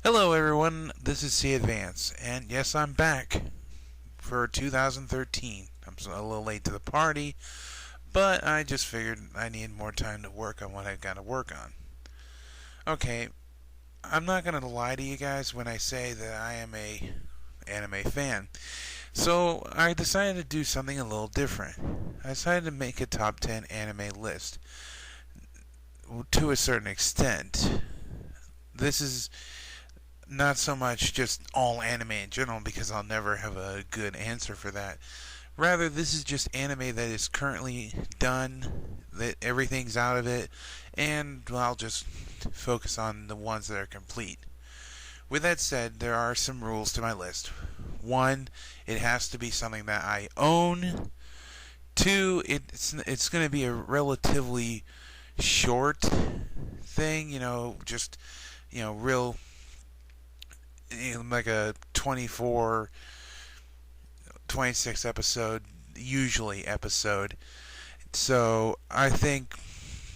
Hello everyone, this is Cadvance, and yes, I'm back for 2013. I'm a little late to the party, but I just figured I needed more time to work on what I gotta work on. Okay, I'm not gonna lie to you guys when I say that I am a anime fan. So I decided to do something a little different. I decided to make a top 10 anime list to a certain extent. This is not so much just all anime in general because I'll never have a good answer for that. Rather, this is just anime that is currently done, that everything's out of it, and I'll just focus on the ones that are complete. With that said, there are some rules to my list. One, it has to be something that I own. Two, it's going to be a relatively short thing, just real like a 24, 26 episode, usually episode. So I think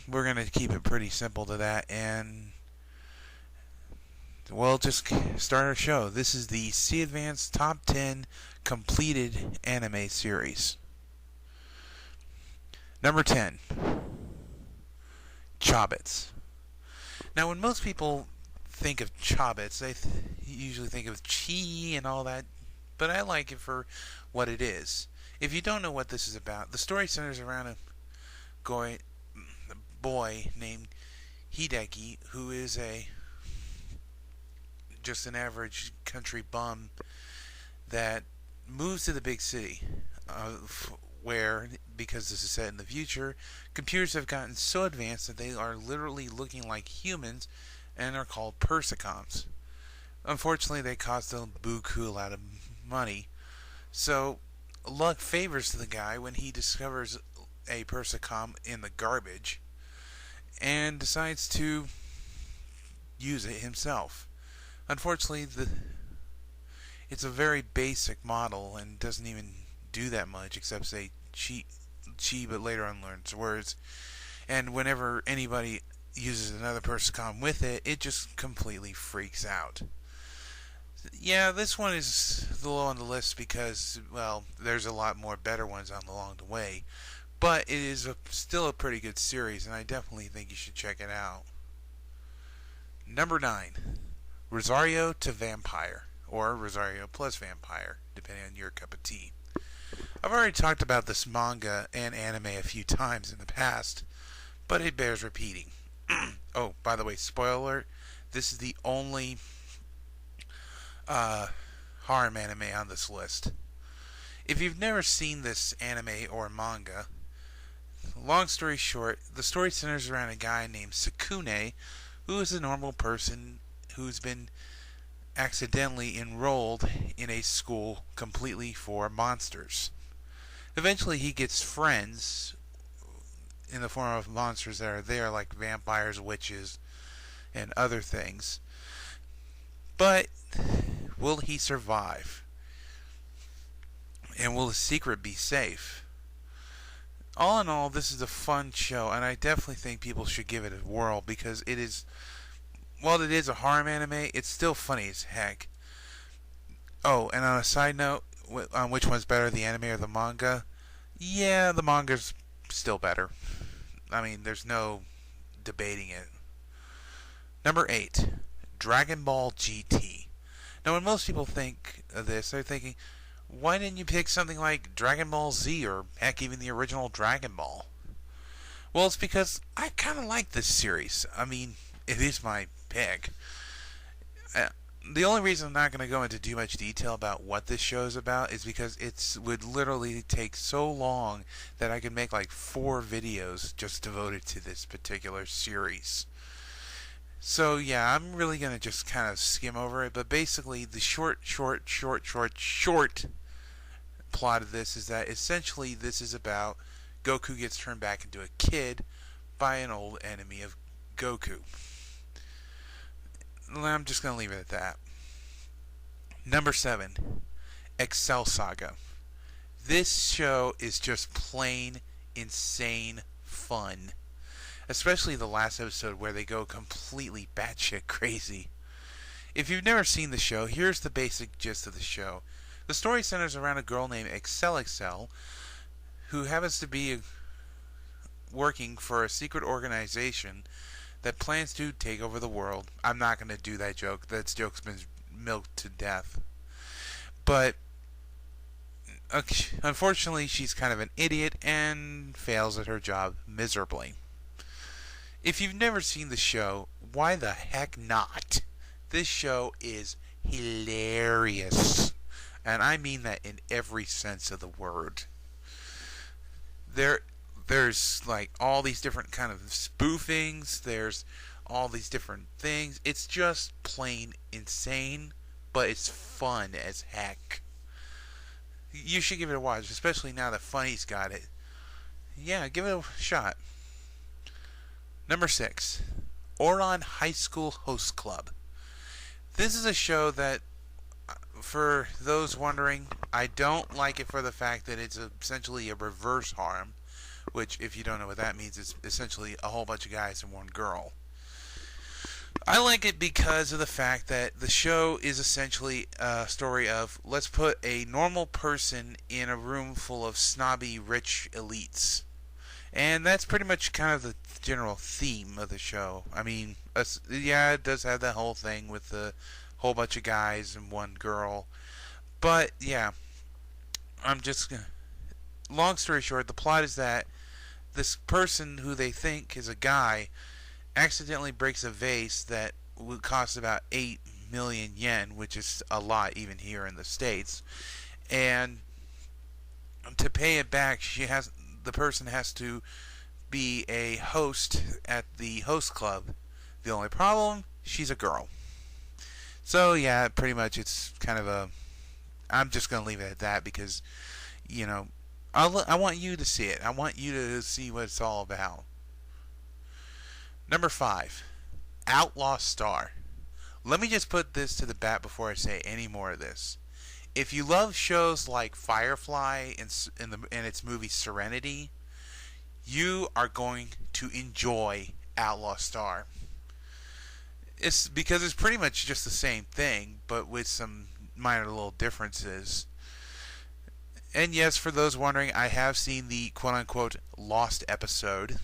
we're going to keep it pretty simple to that, and we'll just start our show. This is the Cadvance Top 10 Completed Anime Series. Number 10, Hobbits. Now, when most people think of Hobbits, they usually think of chi and all that, but I like it for what it is. If you don't know what this is about, the story centers around a boy named Hideki, who is just an average country bum that moves to the big city, where, because this is set in the future, computers have gotten so advanced that they are literally looking like humans and are called Persicons. Unfortunately, they cost a buku lot of money, so luck favors the guy when he discovers a Persicom in the garbage and decides to use it himself. Unfortunately, it's a very basic model and doesn't even do that much except say chi, but later on learns words. And whenever anybody uses another Persicom with it, it just completely freaks out. Yeah, this one is low on the list because, well, there's a lot more better ones along the way. But it is still a pretty good series, and I definitely think you should check it out. Number 9, Rosario to Vampire, or Rosario plus Vampire, depending on your cup of tea. I've already talked about this manga and anime a few times in the past, but it bears repeating. Oh, by the way, spoiler alert, this is the only harem anime on this list. If you've never seen this anime or manga, long story short, the story centers around a guy named Sukune, who is a normal person who's been accidentally enrolled in a school completely for monsters. Eventually he gets friends in the form of monsters that are there, like vampires, witches, and other things. But will he survive? And will the secret be safe? All in all, this is a fun show, and I definitely think people should give it a whirl because it is, while it is a harem anime, it's still funny as heck. Oh, and on a side note, on which one's better, the anime or the manga? Yeah, the manga's still better. I mean, there's no debating it. Number 8, Dragon Ball GT. Now, when most people think of this, they're thinking, why didn't you pick something like Dragon Ball Z or heck, even the original Dragon Ball? Well, it's because I kind of like this series. I mean, it is my pick. The only reason I'm not going to go into too much detail about what this show is about is because it would literally take so long that I could make like 4 videos just devoted to this particular series. So yeah, I'm really going to just kind of skim over it, but basically the short plot of this is that essentially this is about Goku gets turned back into a kid by an old enemy of Goku. I'm just going to leave it at that. Number 7, Excel Saga. This show is just plain insane fun. Especially the last episode where they go completely batshit crazy. If you've never seen the show, here's the basic gist of the show. The story centers around a girl named Excel, who happens to be working for a secret organization that plans to take over the world. I'm not going to do that joke. That joke's been milked to death. But unfortunately, she's kind of an idiot and fails at her job miserably. If you've never seen the show, why the heck not? This show is hilarious. And I mean that in every sense of the word. There's like all these different kind of spoofings. There's all these different things. It's just plain insane, but it's fun as heck. You should give it a watch, especially now that Funny's got it. Yeah, give it a shot. Number 6, Ouran High School Host Club. This is a show that, for those wondering, I don't like it for the fact that it's essentially a reverse harem, which, if you don't know what that means, is essentially a whole bunch of guys and one girl. I like it because of the fact that the show is essentially a story of, let's put a normal person in a room full of snobby, rich elites. And that's pretty much kind of the general theme of the show. I mean, yeah, it does have that whole thing with the whole bunch of guys and one girl. But, yeah, long story short, the plot is that this person who they think is a guy accidentally breaks a vase that would cost about 8 million yen, which is a lot even here in the States. And to pay it back, the person has to be a host at the host club. The only problem, she's a girl. So yeah, pretty much it's kind of I'm just going to leave it at that because, I want you to see it. I want you to see what it's all about. Number 5, Outlaw Star. Let me just put this to the bat before I say any more of this. If you love shows like Firefly and its movie Serenity, you are going to enjoy Outlaw Star. It's because it's pretty much just the same thing, but with some minor little differences. And yes, for those wondering, I have seen the quote-unquote lost episode.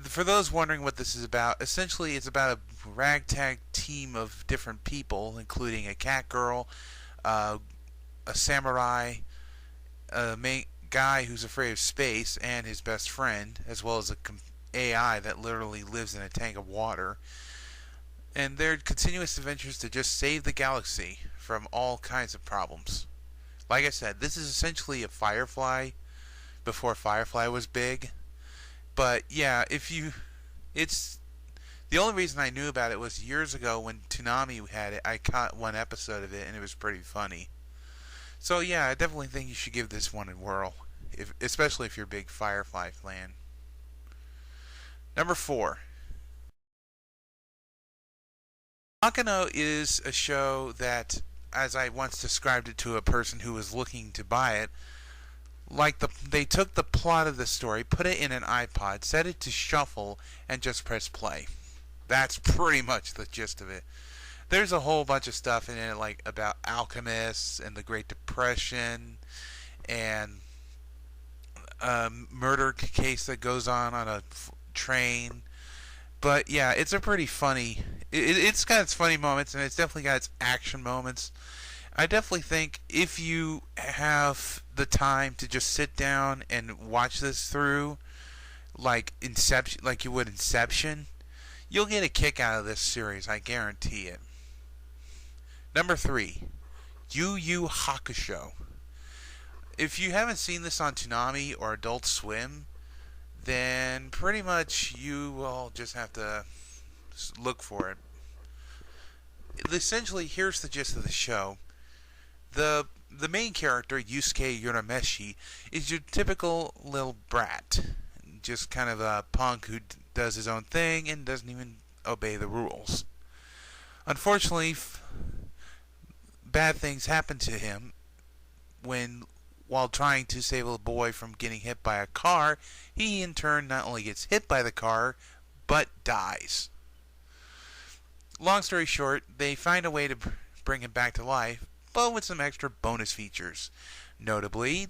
For those wondering what this is about, essentially it's about a ragtag team of different people, including a cat girl, a samurai, a main guy who's afraid of space, and his best friend, as well as a AI that literally lives in a tank of water. And their continuous adventures to just save the galaxy from all kinds of problems. Like I said, this is essentially a Firefly before Firefly was big. But yeah, it's the only reason I knew about it was years ago when Toonami had it. I caught one episode of it and it was pretty funny. So yeah, I definitely think you should give this one a whirl, especially if you're a big Firefly fan. Number 4, Econo is a show that, as I once described it to a person who was looking to buy it, they took the plot of the story, put it in an iPod, set it to shuffle, and just press play. That's pretty much the gist of it. There's a whole bunch of stuff in it, like about alchemists and the Great Depression, and a murder case that goes on a train. But yeah, it's a pretty funny. It's got its funny moments, and it's definitely got its action moments. I definitely think if you have the time to just sit down and watch this through, like you would Inception, you'll get a kick out of this series. I guarantee it. Number 3, Yuyu Hakusho. If you haven't seen this on Toonami or Adult Swim, then pretty much you will just have to look for it. Essentially, here's the gist of the show. The main character, Yusuke Urameshi, is your typical little brat. Just kind of a punk who does his own thing and doesn't even obey the rules. Unfortunately, bad things happen to him while trying to save a boy from getting hit by a car. He in turn not only gets hit by the car, but dies. long story short, they find a way to bring him back to life, but with some extra bonus features. Notably,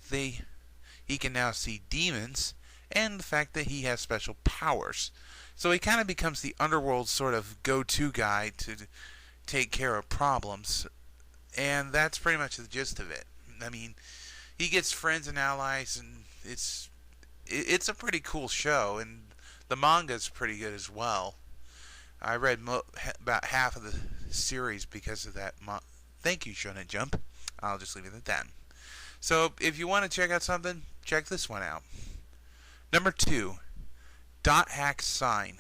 he can now see demons, and the fact that he has special powers. So he kind of becomes the underworld sort of go-to guy to take care of problems, and that's pretty much the gist of it. I mean, he gets friends and allies, and it's a pretty cool show, and the manga's pretty good as well. I read about half of the series because of that. Thank you, Shonen Jump. I'll just leave it at that. So, if you want to check out something, check this one out. Number 2, Dot Hack Sign.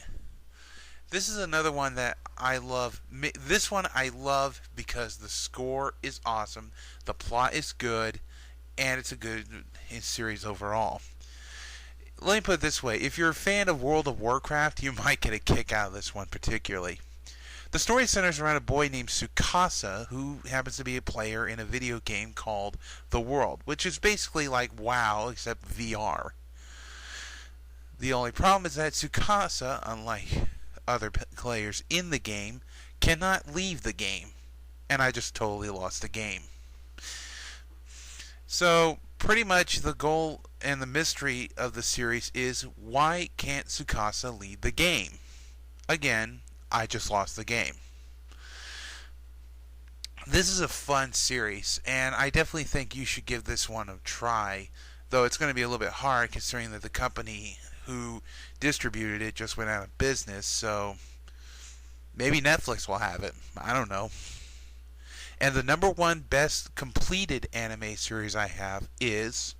This is another one that I love. This one I love because the score is awesome, the plot is good, and it's a good series overall. Let me put it this way. If you're a fan of World of Warcraft, you might get a kick out of this one particularly. The story centers around a boy named Tsukasa, who happens to be a player in a video game called The World, which is basically like WoW, except VR. The only problem is that Tsukasa, unlike other players in the game, cannot leave the game. And I just totally lost the game. So, pretty much the goal and the mystery of the series is, why can't Tsukasa leave the game? Again, I just lost the game. This is a fun series, and I definitely think you should give this one a try, though it's going to be a little bit hard considering that the company who distributed it just went out of business, so maybe Netflix will have it. I don't know. And the number 1 best completed anime series I have is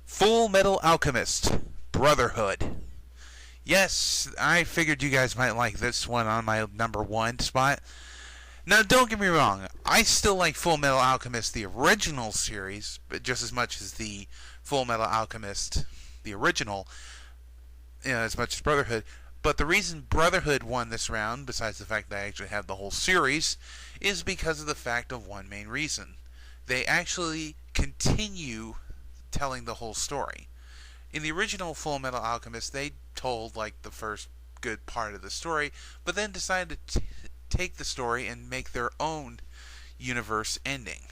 Fullmetal Alchemist Brotherhood. Yes, I figured you guys might like this one on my number 1 spot. Now, don't get me wrong. I still like Fullmetal Alchemist, the original series, but just as much as the Fullmetal Alchemist, the original, as much as Brotherhood. But the reason Brotherhood won this round, besides the fact that I actually have the whole series, is because of the fact of one main reason. They actually continue telling the whole story. In the original Fullmetal Alchemist, they told like the first good part of the story, but then decided to take the story and make their own universe ending,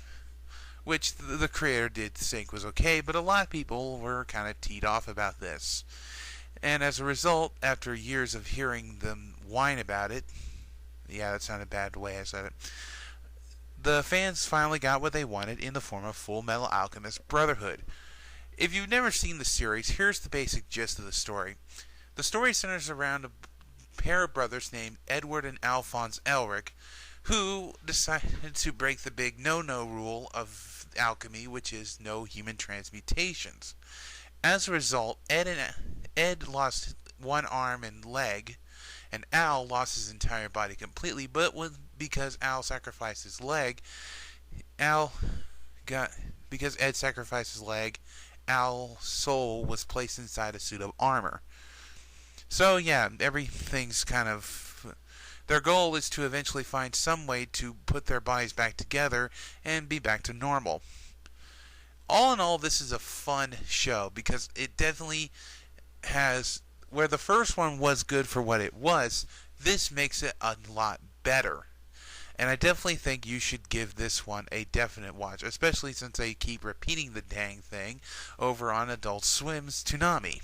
which the creator did think was okay, but a lot of people were kind of teed off about this. And as a result, after years of hearing them whine about it, yeah, that sounded bad the way I said it, the fans finally got what they wanted in the form of Fullmetal Alchemist Brotherhood. If you've never seen the series, here's the basic gist of the story. The story centers around a pair of brothers named Edward and Alphonse Elric, who decided to break the big no-no rule of alchemy, which is no human transmutations. As a result, Ed lost one arm and leg, and Al lost his entire body completely, but because Al sacrificed his leg, because Ed sacrificed his leg, Al's soul was placed inside a suit of armor. So yeah, everything's kind of... Their goal is to eventually find some way to put their bodies back together and be back to normal. All in all, this is a fun show because it definitely has... Where the first one was good for what it was, this makes it a lot better. And I definitely think you should give this one a definite watch, especially since they keep repeating the dang thing over on Adult Swim's Toonami.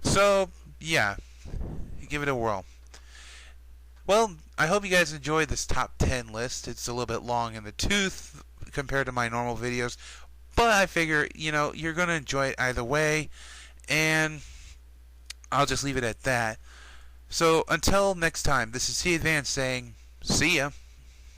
So, yeah, give it a whirl. Well, I hope you guys enjoyed this top 10 list. It's a little bit long in the tooth compared to my normal videos, but I figure, you're going to enjoy it either way, and I'll just leave it at that. So, until next time, this is Cadvance saying, see ya.